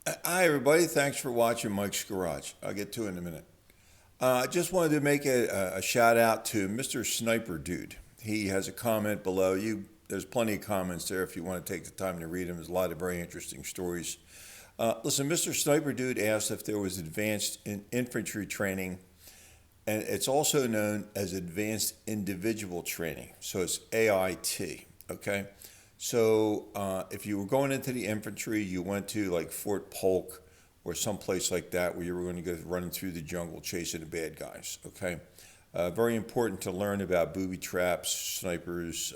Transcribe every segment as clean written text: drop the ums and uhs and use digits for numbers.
Hi, everybody. Thanks for watching Mike's Garage. I'll get to it in a minute. I just wanted to make a shout out to Mr. Sniper Dude. He has a comment below. There's plenty of comments there if you want to take the time to read them. There's a lot of very interesting stories. Listen, Mr. Sniper Dude asked if there was advanced infantry training, and it's also known as advanced individual training. So it's AIT. Okay. So if you were going into the infantry, you went to like Fort Polk or someplace like that where you were going to go running through the jungle chasing the bad guys. Okay. Very important to learn about booby traps, snipers,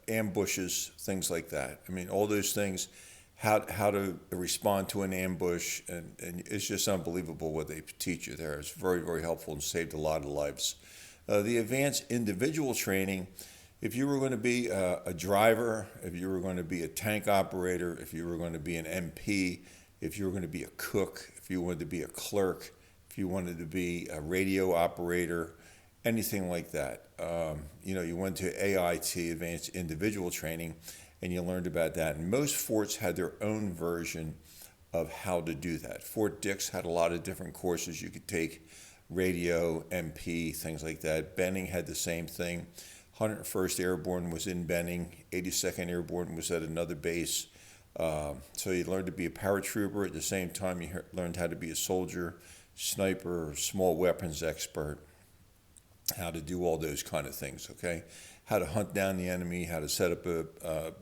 ambushes, things like that. I mean, all those things, how to respond to an ambush, and it's just unbelievable what they teach you there. It's very, very helpful and saved a lot of lives. The advanced individual training, if you were going to be a driver, if you were going to be a tank operator, if you were going to be an MP, if you were going to be a cook, if you wanted to be a clerk, if you wanted to be a radio operator, anything like that. You went to AIT, Advanced Individual Training, and you learned about that. And most forts had their own version of how to do that. Fort Dix had a lot of different courses you could take, radio, MP, things like that. Benning had the same thing. 101st Airborne was in Benning. 82nd Airborne was at another base. So you learned to be a paratrooper. At the same time, you learned how to be a soldier, sniper, small weapons expert, how to do all those kind of things, okay? How to hunt down the enemy, how to set up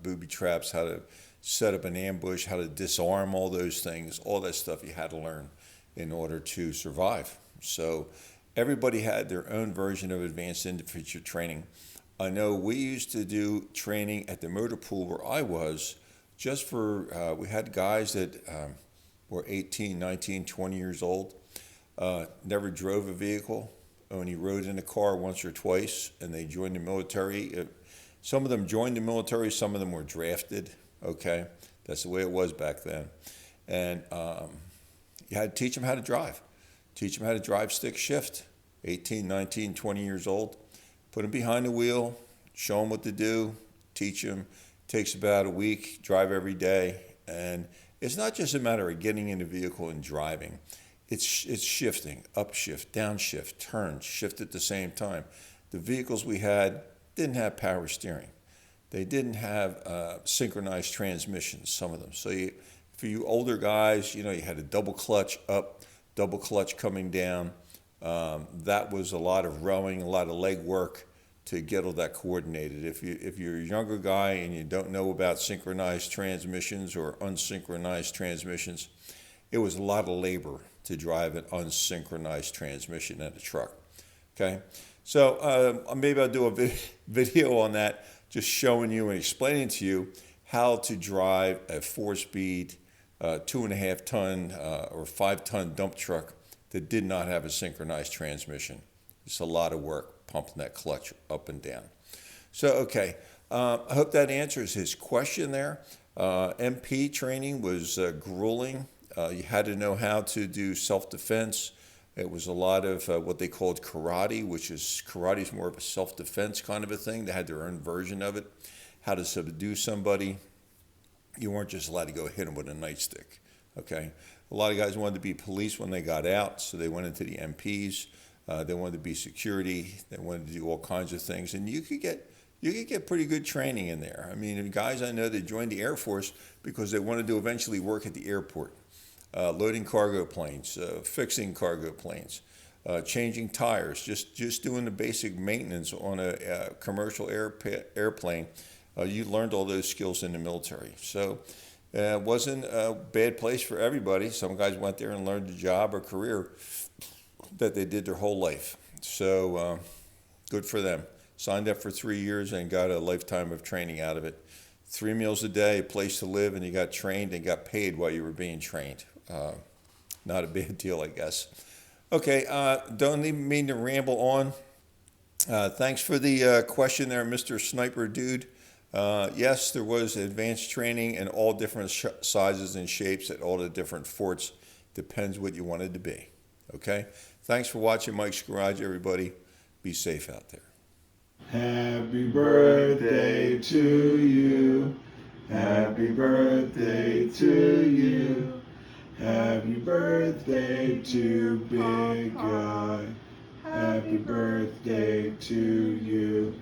booby traps, how to set up an ambush, how to disarm all those things, all that stuff you had to learn in order to survive. So everybody had their own version of advanced infantry training. I know we used to do training at the motor pool where I was just for, we had guys that were 18, 19, 20 years old, never drove a vehicle, only rode in a car once or twice, and they joined the military. Some of them joined the military, some of them were drafted, okay? That's the way it was back then. And you had to teach them how to drive. Teach them how to drive stick shift, 18, 19, 20 years old. Put them behind the wheel, show them what to do, teach them. Takes about a week, drive every day. And it's not just a matter of getting in the vehicle and driving. It's shifting, upshift, downshift, turn, shift at the same time. The vehicles we had didn't have power steering. They didn't have synchronized transmissions, some of them. So for you older guys, you had a double clutch up, double clutch coming down. That was a lot of rowing, a lot of leg work to get all that coordinated. If you're a younger guy and you don't know about synchronized transmissions or unsynchronized transmissions, it was a lot of labor to drive an unsynchronized transmission in a truck. Okay, so maybe I'll do a video on that, just showing you and explaining to you how to drive a 4-speed, 2.5-ton or 5-ton dump truck that did not have a synchronized transmission. It's a lot of work pumping that clutch up and down. So, okay, I hope that answers his question there. MP training was grueling. You had to know how to do self-defense. It was a lot of what they called karate, which is more of a self-defense kind of a thing. They had their own version of it. How to subdue somebody. You weren't just allowed to go hit them with a nightstick. Okay, a lot of guys wanted to be police when they got out, so they went into the MPs. They wanted to be security. They wanted to do all kinds of things, and you could get pretty good training in there. I mean, guys I know that joined the Air Force because they wanted to eventually work at the airport. Loading cargo planes, fixing cargo planes, changing tires, just doing the basic maintenance on a commercial airplane. You learned all those skills in the military. So it wasn't a bad place for everybody. Some guys went there and learned a job or career that they did their whole life. So good for them. Signed up for 3 years and got a lifetime of training out of it. 3 meals a day, a place to live, and you got trained and got paid while you were being trained. Not a big deal, I guess. Okay, don't even mean to ramble on. Thanks for the question there, Mr. Sniper Dude. Yes, there was advanced training in all different sizes and shapes at all the different forts. Depends what you wanted to be. Okay? Thanks for watching Mike's Garage, everybody. Be safe out there. Happy birthday to you. Happy Happy birthday to you. Happy birthday to Big Guy. Happy birthday to you.